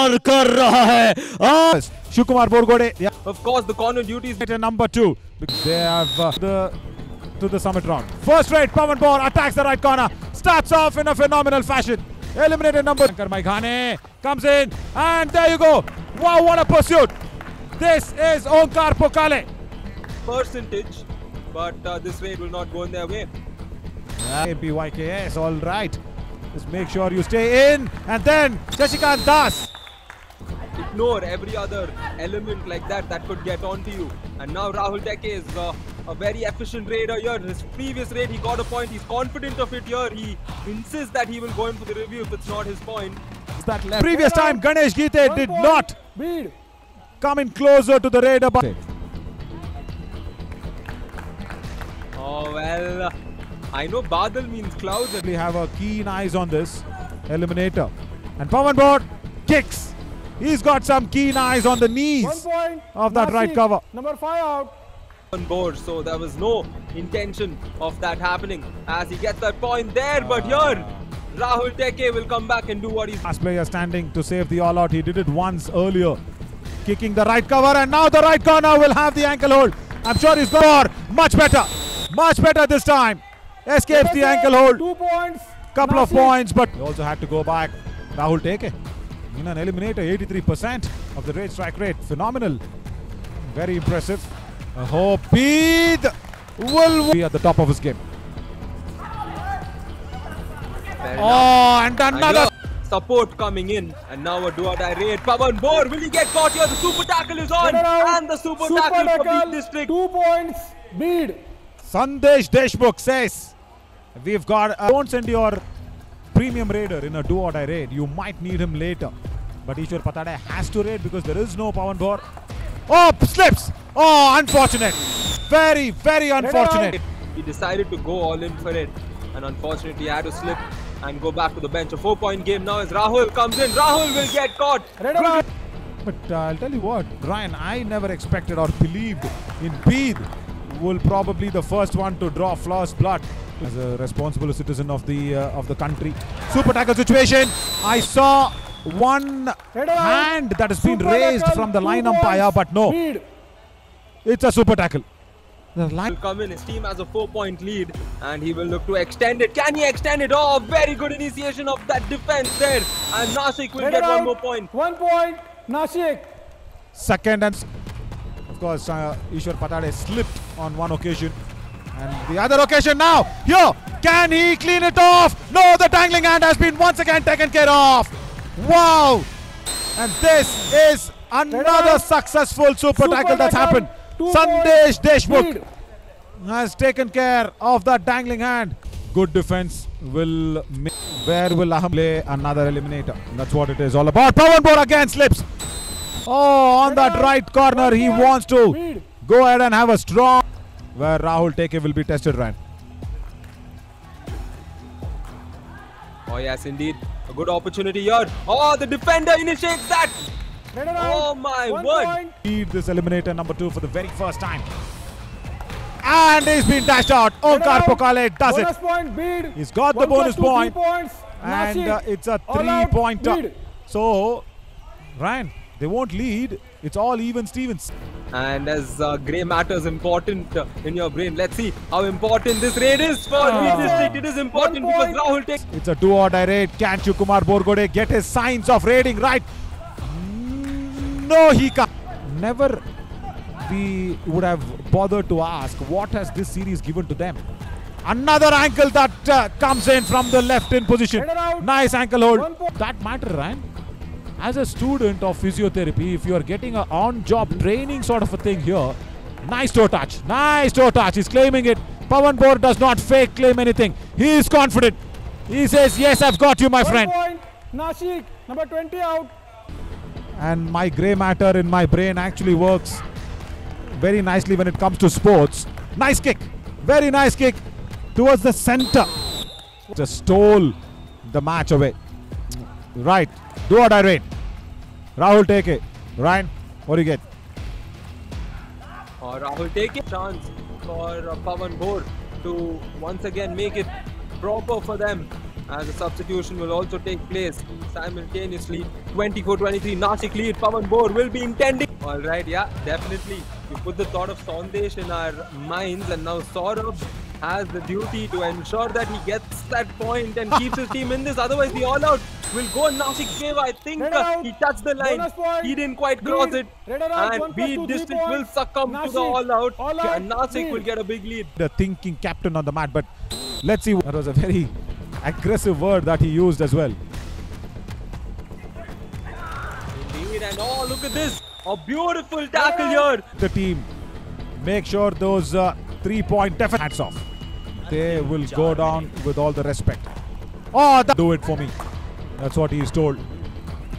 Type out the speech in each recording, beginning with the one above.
कमाल कर रहा है. Shivakumar Borgode. Yeah. Of course, the corner duties. Number 2. They have to the summit round. First rate, Pawan Bor attacks the right corner. Starts off in a phenomenal fashion. Eliminated number. Shankar Maikhane comes in, and there you go. Wow, what a pursuit. This is Onkar Pokale. Percentage, but this raid will not go in their way. MPYKS, all right. Just make sure you stay in, and then Shashikant Das. Ignore every other element like that could get onto you. And now Rahul Teke is a very efficient raider here. His previous raid, he got a point. He's confident of it here. He insists that he will go in for the review if it's not his point. That left. Previous time, Ganesh Gite did not come in closer to the raider. Oh, well, I know Badal means clouds. We have a keen eyes on this eliminator. And Pawan Bor kicks. He's got some keen eyes on the knees of that right cover. Number 5 out. On board, so there was no intention of that happening as he gets that point there. But here, Rahul Teke will come back and do what he's. Last player standing to save the all-out. He did it once earlier, kicking the right cover, and now the right corner will have the ankle hold. I'm sure he's got much better this time. Escapes the ankle hold. 2 points. Couple of points, but he also had to go back. Rahul Teke in an eliminator, 83% of the raid strike rate. Phenomenal. Very impressive. I hope Beed will be at the top of his game. And another support coming in, and now a do-or-die raid. Pawan Bor, will he get caught here? The super tackle is on, and the super tackle for Beed District. 2 points. Beed. Sandesh Deshmukh says, we've got don't send your premium raider in a do-or-die raid. You might need him later. But Ishwar Patade has to raid because there is no Pawan Bor. Oh, slips! Oh, unfortunate. Very, very unfortunate. He decided to go all in for it, and unfortunately he had to slip and go back to the bench. A 4-point game now as Rahul comes in. Rahul will get caught. But I'll tell you what, Ryan, I never expected or believed in Beed will probably the first one to draw Flaw's blood. As a responsible citizen of the country. Super tackle situation. I saw one hand that has been raised from the line umpire, but no. It's a super tackle. The line will come in. His team has a 4-point lead, and he will look to extend it. Can he extend it? Oh, very good initiation of that defense there. And Nashik will get 1 more point. 1 point, Nashik. Second, and of course, Ishwar Patade slipped on one occasion. And the other occasion now, here, can he clean it off? No, the dangling hand has been once again taken care of. Wow! And this is another successful super tackle that's happened. Sandesh Deshmukh has taken care of that dangling hand. Good defense will make. Where will Aham play another eliminator? That's what it is all about. Pawan Bor again slips. Oh, on that right corner, he wants to go ahead and have a strong. Where Rahul Teke will be tested, Ryan. Oh yes, indeed. A good opportunity here. Oh, the defender initiates that. Oh my word. Lead this eliminator number 2 for the very first time. And he's been dashed out. Onkar Pokale does it. Point, Beed. He's got the bonus point. 3 points. And it's a 3-pointer. So, Ryan, they won't lead. It's all even Stevens. And as grey matter is important in your brain, let's see how important this raid is for Beed District. It is important because Rahul takes. It's a do-or-die raid. Can Shivakumar Borgode get his signs of raiding right? No, he can't. Never we would have bothered to ask what has this series given to them. Another ankle that comes in from the left in position. Nice ankle hold. That matter, Ryan. As a student of physiotherapy, if you are getting an on-job training sort of a thing here, nice toe touch. Nice toe touch. He's claiming it. Pawan Bor does not fake claim anything. He is confident. He says, yes, I've got you, my friend. 1 point, Nashik, number 20 out. And my grey matter in my brain actually works very nicely when it comes to sports. Nice kick. Very nice kick towards the center. Just stole the match away. Right. Do or die raid. Rahul Teke. Ryan, what do you get? Rahul take a chance for Pawan Bor to once again make it proper for them. As a substitution will also take place simultaneously. 24-23, Nashik lead. Pawan Bor will be intending. Alright, yeah, definitely. You put the thought of Sandesh in our minds, and now Saurabh has the duty to ensure that he gets that point and keeps his team in this. Otherwise, the all-out will go in Nasik's favor. I think he touched the line. He didn't quite cross it. And Beat Distance will succumb to the all-out. And Nasik will get a big lead. The thinking captain on the mat, but let's see. That was a very aggressive word that he used as well. Indeed, and oh, look at this. A beautiful tackle here. The team make sure those 3-point deficit. Hats off. They will go down with all the respect. Oh, do it for me. That's what he is told.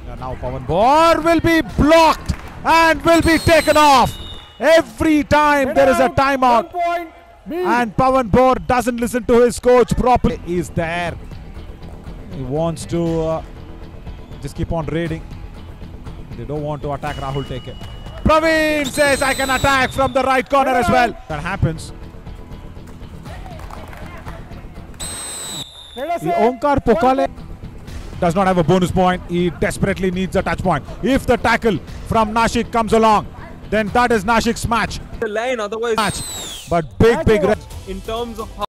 And now Pawan Bor will be blocked and will be taken off. Every time there is a timeout. And Pawan Bor doesn't listen to his coach properly. He's there. He wants to just keep on raiding. They don't want to attack Rahul Teke. Praveen says, I can attack from the right corner as well. That happens. The Onkar Pokale does not have a bonus point. He desperately needs a touch point. If the tackle from Nashik comes along, then that is Nashik's match. The line, otherwise. But big in terms of how